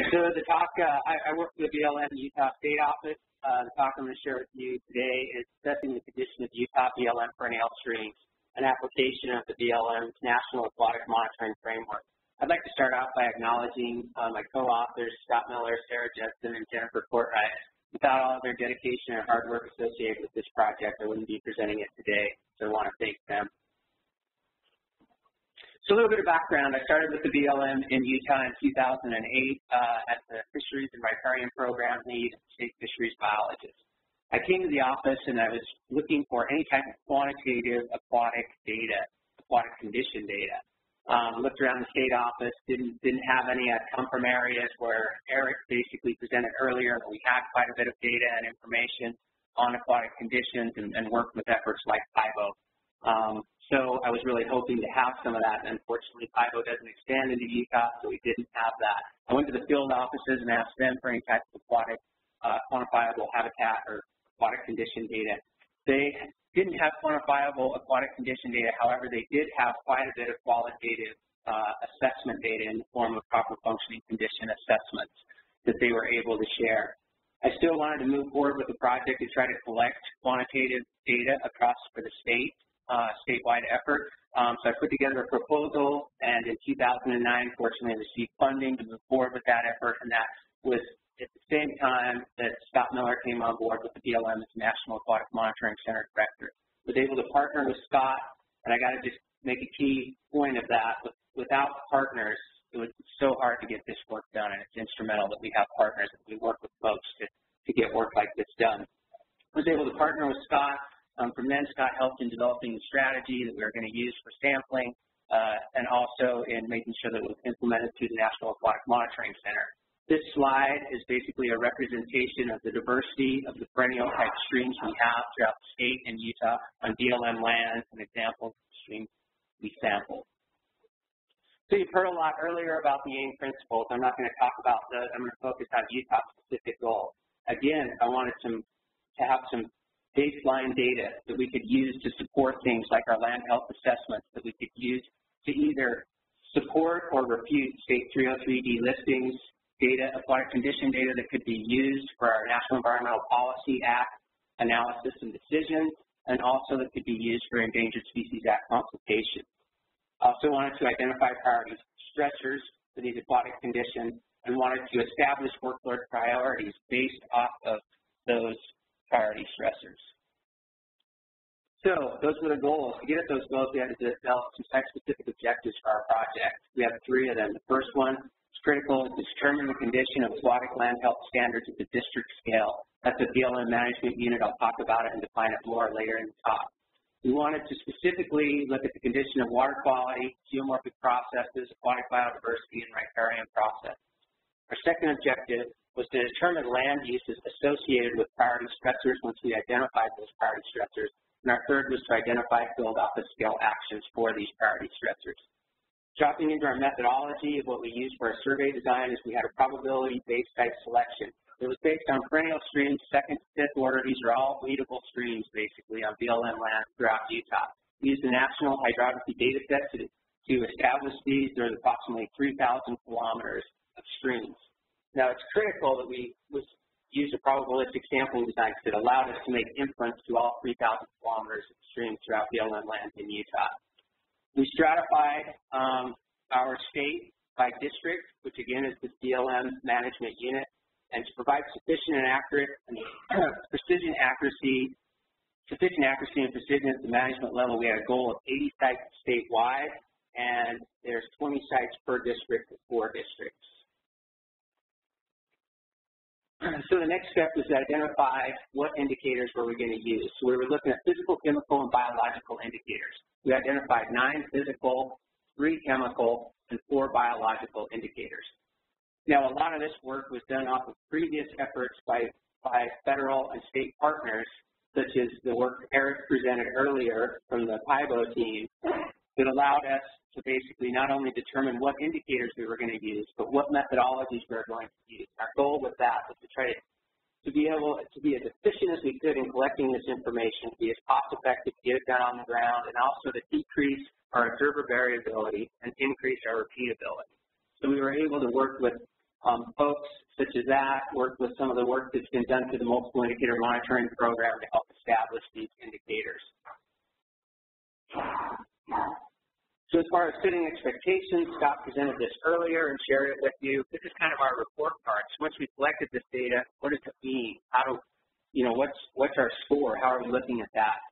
So the talk, I work for the BLM Utah State Office. The talk I'm going to share with you today is assessing the condition of Utah BLM perennial streams, an application of the BLM's National Aquatic Monitoring Framework. I'd like to start off by acknowledging my co-authors, Scott Miller, Sarah Justin, and Jennifer Courtright. Without all of their dedication and hard work associated with this project, I wouldn't be presenting it today, so I want to thank them. So a little bit of background. I started with the BLM in Utah in 2008 as the Fisheries and Riparian Program Lead and State Fisheries Biologist. I came to the office and I was looking for any type of quantitative aquatic data, aquatic condition data. Looked around the state office, didn't have any. I'd come from areas where Eric basically presented earlier. We had quite a bit of data and information on aquatic conditions and worked with efforts like PIBO. So I was really hoping to have some of that. Unfortunately, PIBO doesn't extend into Utah, so we didn't have that. I went to the field offices and asked them for any type of aquatic quantifiable habitat or aquatic condition data. They didn't have quantifiable aquatic condition data. However, they did have quite a bit of qualitative assessment data in the form of proper functioning condition assessments that they were able to share. I still wanted to move forward with the project to try to collect quantitative data across for the state. Statewide effort. So I put together a proposal, and in 2009, fortunately, received funding to move forward with that effort, and that was at the same time that Scott Miller came on board with the BLM as National Aquatic Monitoring Center Director. I was able to partner with Scott, and I got to just make a key point of that. Without partners, it was so hard to get this work done, and it's instrumental that we have partners, that we work with folks to get work like this done. I was able to partner with Scott. From then, Scott helped in developing the strategy that we were going to use for sampling and also in making sure that it was implemented through the National Aquatic Monitoring Center. This slide is basically a representation of the diversity of the perennial type streams we have throughout the state and Utah on BLM lands and examples of the streams we sampled. So you've heard a lot earlier about the AIM principles. I'm not going to talk about those. I'm going to focus on Utah-specific goals. Again, I wanted to have some baseline data that we could use to support things like our land health assessments, that we could use to either support or refute State 303D listings, data, aquatic condition data that could be used for our National Environmental Policy Act analysis and decisions, and also that could be used for Endangered Species Act consultation. I also wanted to identify priority stressors for these aquatic conditions and wanted to establish workload priorities based off of those priority stressors. So those were the goals. To get at those goals, we had to develop some site-specific objectives for our project. We have 3 of them. The first one is critical to determine the condition of aquatic land health standards at the district scale. That's a BLM management unit. I'll talk about it and define it more later in the talk. We wanted to specifically look at the condition of water quality, geomorphic processes, aquatic biodiversity, and riparian processes. Our second objective was to determine land uses associated with priority stressors once we identified those priority stressors. And our third was to identify field office scale actions for these priority stressors. Dropping into our methodology of what we used for our survey design is we had a probability-based site selection. It was based on perennial streams, 2nd to 5th order. These are all weedable streams, basically, on BLM land throughout Utah. We used the National Hydrography Data Set to establish these. There's approximately 3,000 kilometers of streams. Now, it's critical that we use a probabilistic sampling design that allowed us to make inference to all 3,000 kilometers of streams throughout BLM land in Utah. We stratified our state by district, which again is the BLM management unit, and to provide sufficient accuracy and precision at the management level, we had a goal of 80 sites statewide, and there's 20 sites per district with 4 districts. So the next step was to identify what indicators were we going to use. So we were looking at physical, chemical, and biological indicators. We identified 9 physical, 3 chemical, and 4 biological indicators. Now, a lot of this work was done off of previous efforts by federal and state partners, such as the work Eric presented earlier from the PIBO team, that allowed us to basically not only determine what indicators we were going to use, but what methodologies we were going to use. Our goal with that was to try to be able to be as efficient as we could in collecting this information, to be as cost-effective, to get it down on the ground, and also to decrease our observer variability and increase our repeatability. So we were able to work with Folks such as that work with some of the work that's been done through the multiple indicator monitoring program to help establish these indicators. So as far as setting expectations, Scott presented this earlier and shared it with you. This is kind of our report card. So once we collected this data, what does it mean? How do, what's our score? How are we looking at that?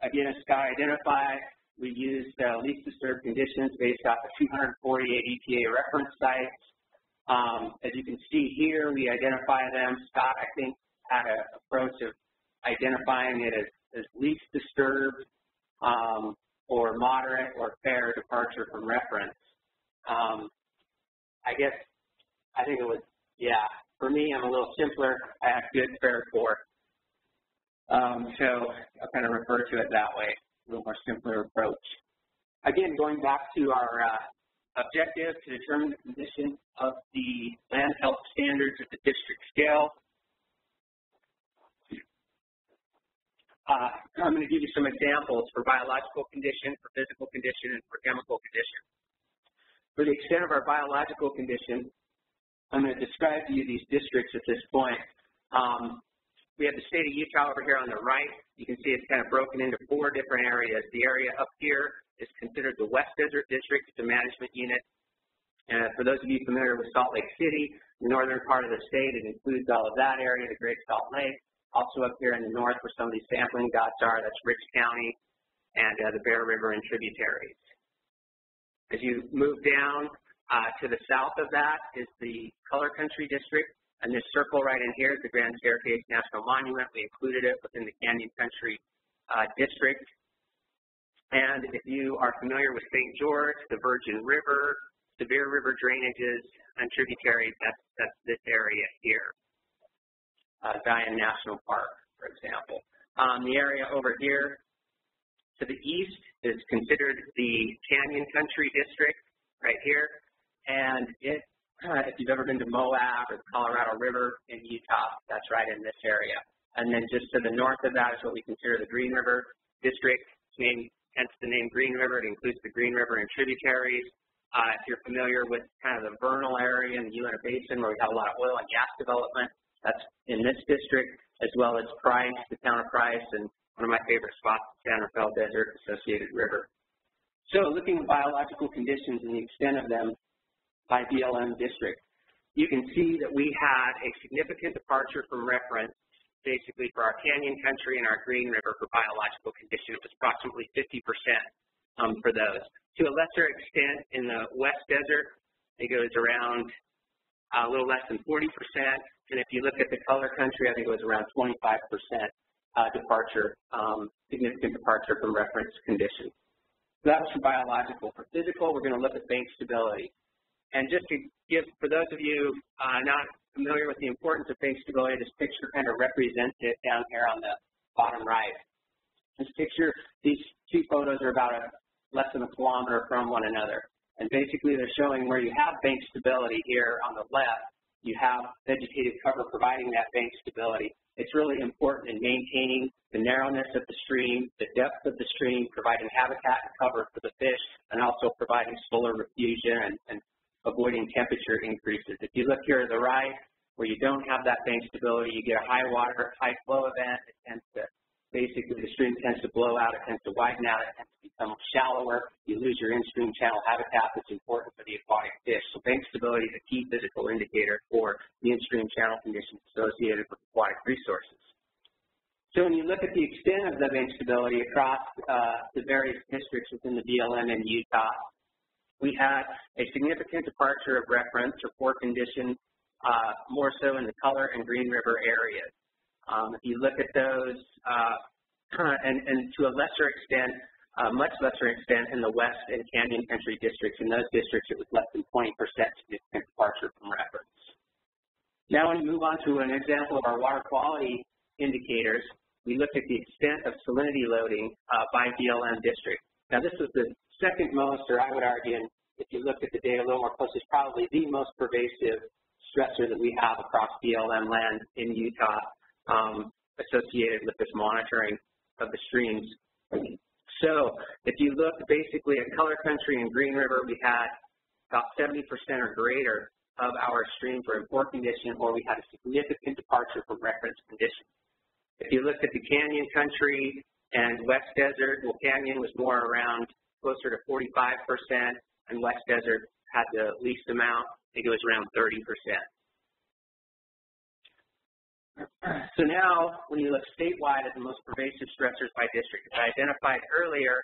Again, as Scott identified, we used least disturbed conditions based off of 248 EPA reference sites. As you can see here, we identify them. Scott, I think, had an approach of identifying it as least disturbed or moderate or fair departure from reference. I think it was, yeah, for me, I'm a little simpler. I have good, fair, poor. So I'll kind of refer to it that way, a little more simpler approach. Again, going back to our objective to determine the condition of the land health standards at the district scale. I'm going to give you some examples for biological condition, for physical condition, and for chemical condition. For the extent of our biological condition, I'm going to describe to you these districts at this point. We have the state of Utah over here on the right. You can see it's kind of broken into 4 different areas. The area up here is considered the West Desert District. It's a management unit. And for those of you familiar with Salt Lake City, the northern part of the state, it includes all of that area, the Great Salt Lake. Also up here in the north where some of these sampling dots are, that's Rich County and the Bear River and tributaries. As you move down to the south of that is the Color Country District, and this circle right in here is the Grand Staircase National Monument. We included it within the Canyon Country District. And if you are familiar with St. George, the Virgin River, severe river drainages, and tributaries, that's this area here. Zion National Park, for example. The area over here to the east is considered the Canyon Country District, right here. And it, if you've ever been to Moab or the Colorado River in Utah, that's right in this area. And then just to the north of that is what we consider the Green River District, hence the name Green River. It includes the Green River and tributaries. If you're familiar with kind of the vernal area in the Uinta Basin where we have a lot of oil and gas development, that's in this district, as well as Price, the town of Price, and one of my favorite spots, the San Rafael Desert Associated River. So looking at biological conditions and the extent of them by BLM district, you can see that we had a significant departure from reference basically for our Canyon Country and our Green River for biological condition. It was approximately 50% for those. To a lesser extent in the West Desert, it goes around a little less than 40%. And if you look at the Color Country, I think it was around 25% departure, significant departure from reference conditions. So that was for biological. For physical, we're going to look at bank stability. And just to give, for those of you not familiar with the importance of bank stability, this picture kind of represents it down here on the bottom right. This picture, these 2 photos are about less than a kilometer from one another. And basically they're showing where you have bank stability here on the left, you have vegetative cover providing that bank stability. It's really important in maintaining the narrowness of the stream, the depth of the stream, providing habitat and cover for the fish, and also providing solar diffusion and avoiding temperature increases. If you look here to the right, where you don't have that bank stability, you get a high water, high flow event. It tends to, basically the stream tends to blow out, it tends to widen out, it tends to become shallower. You lose your in-stream channel habitat that's important for the aquatic fish. So bank stability is a key physical indicator for the in-stream channel conditions associated with aquatic resources. So when you look at the extent of the bank stability across the various districts within the BLM in Utah, we had a significant departure of reference or poor condition, more so in the Color and Green River areas. If you look at those, and to a lesser extent, much lesser extent in the West and Canyon Country districts. In those districts, it was less than 20% significant departure from reference. Now, when we move on to an example of our water quality indicators, we looked at the extent of salinity loading by BLM district. Now, this was the second most, or I would argue, and if you look at the data a little more closely, it's probably the most pervasive stressor that we have across BLM land in Utah associated with this monitoring of the streams. So if you look basically at Color Country and Green River, we had about 70% or greater of our streams were in poor condition or we had a significant departure from reference conditions. If you look at the canyon country and West Desert, well, canyon was more around closer to 45%, and West Desert had the least amount. I think it was around 30%. So now, when you look statewide at the most pervasive stressors by district, as I identified earlier,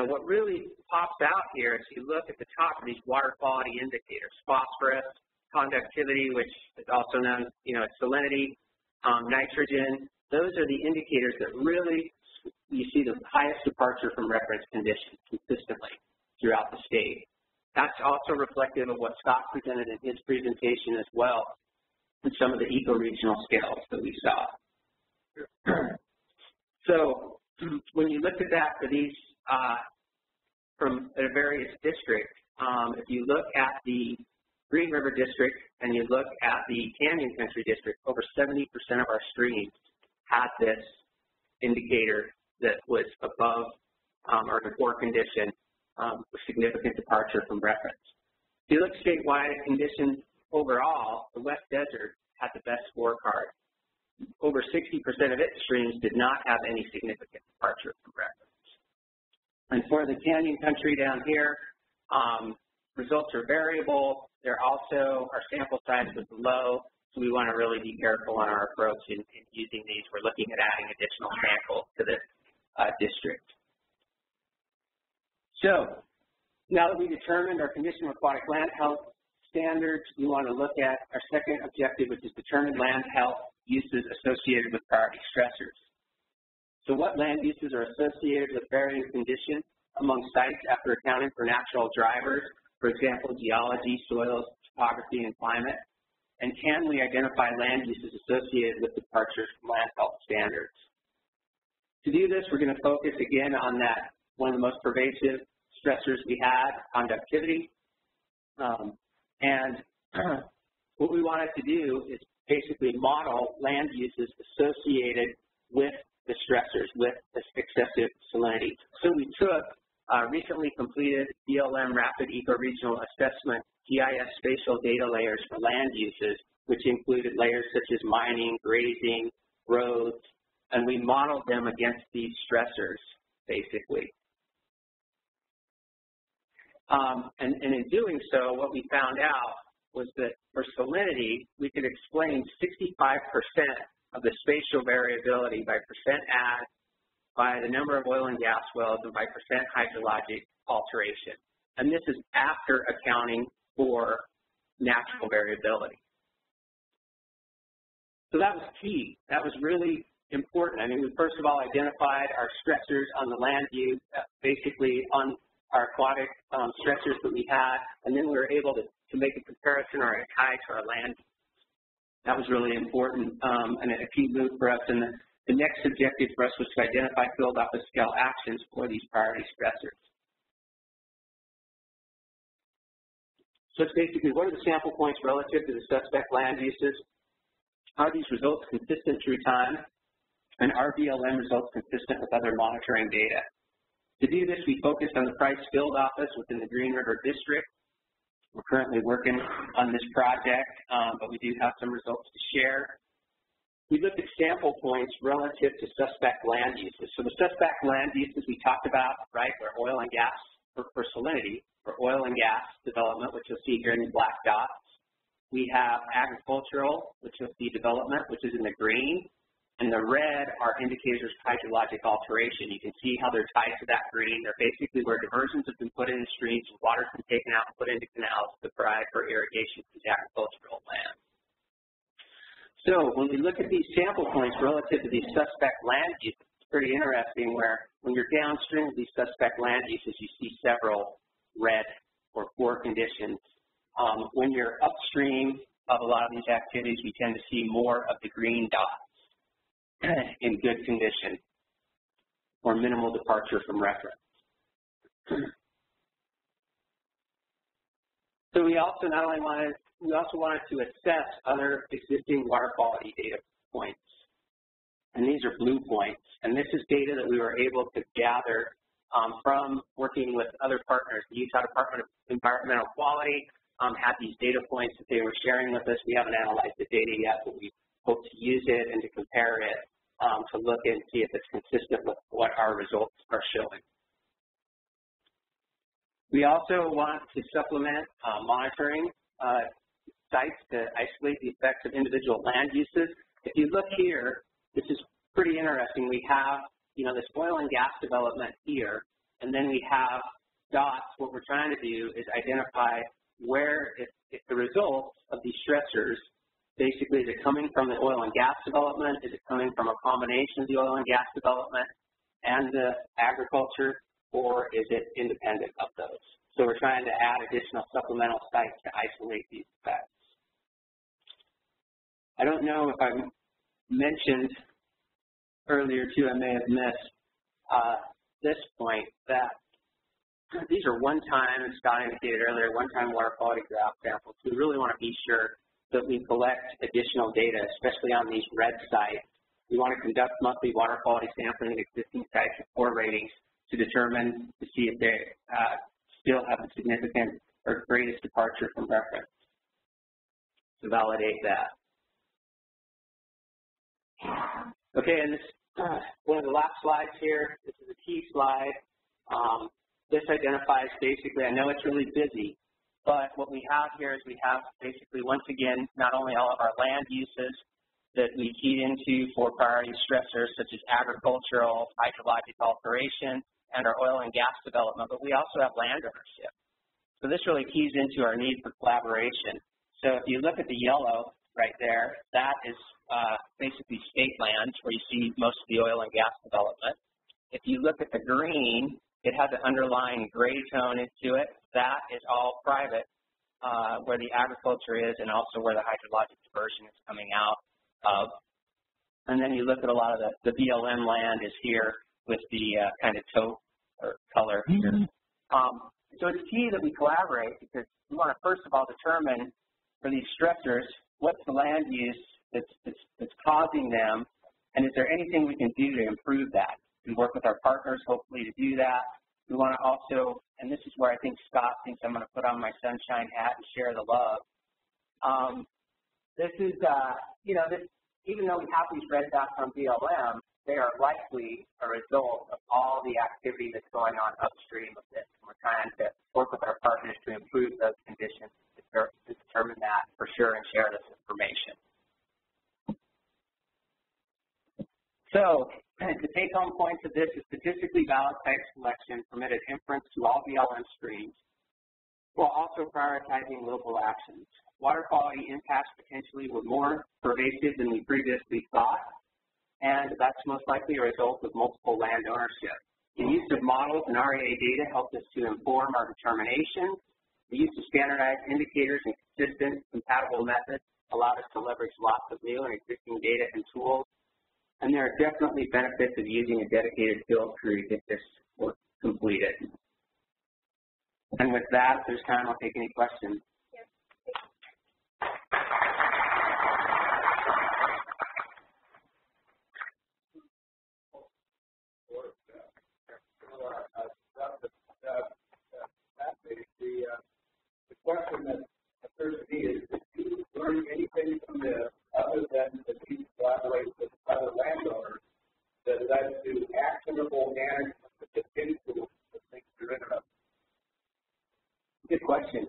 what really pops out here is you look at the top of these water quality indicators: phosphorus, conductivity, which is also known, as salinity, nitrogen. Those are the indicators that really you see the highest departure from reference conditions consistently throughout the state. That's also reflective of what Scott presented in his presentation as well, and some of the eco-regional scales that we saw. So when you look at that for these from a various districts, if you look at the Green River District and you look at the Canyon Country District, over 70% of our streams had this indicator that was above or in poor condition with significant departure from reference. If you look statewide at conditions overall, the West Desert had the best scorecard. Over 60% of its streams did not have any significant departure from reference. And for the Canyon Country down here, results are variable. They're also, our sample size was low, so we want to really be careful on our approach in using these. We're looking at adding additional samples to this district. So now that we determined our conditional aquatic land health standards, we want to look at our second objective, which is determine land health uses associated with priority stressors. So what land uses are associated with varying conditions among sites after accounting for natural drivers, for example, geology, soils, topography, and climate? And can we identify land uses associated with departures from land health standards? To do this, we're going to focus again on that one of the most pervasive stressors we had, conductivity. And what we wanted to do is basically model land uses associated with the stressors, with this excessive salinity. So we took recently completed BLM Rapid Ecoregional Assessment GIS spatial data layers for land uses, which included layers such as mining, grazing, roads, and we modeled them against these stressors, basically. And in doing so, what we found out was that for salinity, we could explain 65% of the spatial variability by percent add, by the number of oil and gas wells, and by percent hydrologic alteration. And this is after accounting for natural variability. So that was key. That was really important. I mean, we first of all identified our stressors on the land use, basically on our aquatic stressors that we had, and then we were able to make a comparison or a tie to our land. That was really important and a key move for us. And the next objective for us was to identify field office scale actions for these priority stressors. So it's basically, what are the sample points relative to the suspect land uses? Are these results consistent through time? And are BLM results consistent with other monitoring data? To do this, we focused on the Price Field Office within the Green River District. We're currently working on this project, but we do have some results to share. We looked at sample points relative to suspect land uses. So the suspect land uses we talked about, right, were oil and gas for salinity, for oil and gas development, which you'll see here in the black dots. We have agricultural, which you'll see development, which is in the green. And the red are indicators of hydrologic alteration. You can see how they're tied to that green. They're basically where diversions have been put into streams, and water's been taken out and put into canals to provide for irrigation to the agricultural land. So when we look at these sample points relative to these suspect land uses, it's pretty interesting where when you're downstream of these suspect land uses, you see several red or poor conditions. When you're upstream of a lot of these activities, we tend to see more of the green dots in good condition or minimal departure from reference. So we also wanted to assess other existing water quality data points, and these are blue points. And this is data that we were able to gather from working with other partners, the Utah Department of Environmental Quality, had these data points that they were sharing with us. We haven't analyzed the data yet, but we hope to use it and to compare it to look and see if it's consistent with what our results are showing. We also want to supplement monitoring sites to isolate the effects of individual land uses. If you look here, this is pretty interesting. We have, this oil and gas development here, and then we have dots. What we're trying to do is identify where, if the results of these stressors, basically, is it coming from the oil and gas development? Is it coming from a combination of the oil and gas development and the agriculture, or is it independent of those? So we're trying to add additional supplemental sites to isolate these effects. I don't know if I mentioned earlier, too, I may have missed this point, that these are one-time, as Scott indicated earlier, one-time water quality graph samples. We really want to be sure that we collect additional data, especially on these red sites. We want to conduct monthly water quality sampling at existing sites with core ratings to determine, to see if they still have a significant or greatest departure from reference, to validate that. Okay, and this one of the last slides here. This is a key slide. This identifies basically, I know it's really busy, but what we have here is we have basically, once again, not only all of our land uses that we keyed into for priority stressors such as agricultural, hydrologic alteration, and our oil and gas development, but we also have land ownership. So this really keys into our need for collaboration. So if you look at the yellow right there, that is basically state lands where you see most of the oil and gas development. If you look at the green, it has an underlying gray tone into it. That is all private, where the agriculture is and also where the hydrologic diversion is coming out of. And then you look at a lot of the BLM land is here with the kind of taupe or color here. So it's key that we collaborate, because we want to first of all determine for these stressors, what's the land use that's causing them, and is there anything we can do to improve that? We work with our partners, hopefully, to do that. We want to also, and this is where I think Scott thinks I'm going to put on my sunshine hat and share the love. This is, even though we have these red dots on BLM, they are likely a result of all the activity that's going on upstream of this. And we're trying to work with our partners to improve those conditions, to determine that for sure and share this information. So the take-home points of this is statistically valid site selection permitted inference to all BLM streams, while also prioritizing local actions. Water quality impacts potentially were more pervasive than we previously thought, and that's most likely a result of multiple land ownership. The use of models and RAA data helped us to inform our determinations. The use of standardized indicators and consistent, compatible methods allowed us to leverage lots of new and existing data and tools. And there are definitely benefits of using a dedicated field crew to get this work completed. And with that, if there's time, I'll take any questions. The question that occurs to me is, did you learn anything from the other than that you collaborate with other landowners that led to actionable management that gets into the things you're interested in? Good question.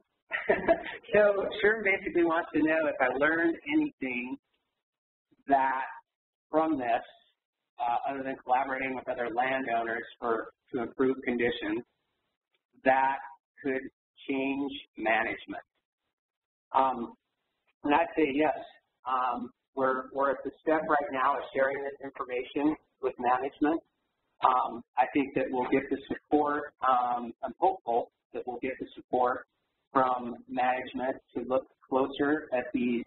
So Sherm basically wants to know if I learned anything that from this, other than collaborating with other landowners to improve conditions, that could change management. And I'd say yes. We're at the step right now of sharing this information with management. I think that we'll get the support, I'm hopeful that we'll get the support from management to look closer at these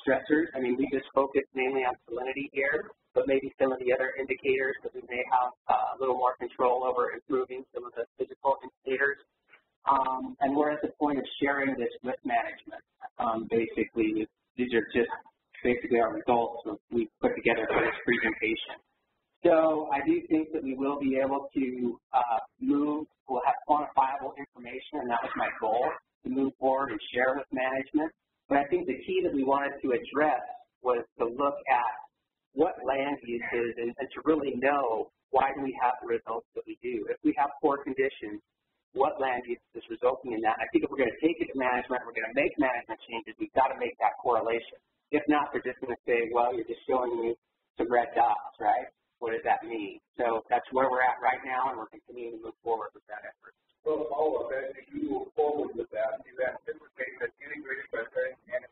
stressors. I mean, we just focus mainly on salinity here, but maybe some of the other indicators that we may have a little more control over improving some of the physical indicators. And we're at the point of sharing this with management. Basically, these are just basically our results that we put together for this presentation. So I do think that we will be able to we'll have quantifiable information, and that was my goal, to move forward and share with management. But I think the key that we wanted to address was to look at what land uses and to really know why do we have the results that we do. If we have poor conditions, what land use is resulting in that? And I think if we're going to take it to management, we're going to make management changes, we've got to make that correlation. If not, they're just going to say, well, you're just showing me some red dots, right? What does that mean? So that's where we're at right now, and we're continuing to move forward with that effort. So, follow up, as you move forward with that, you anticipate that integrated riparian management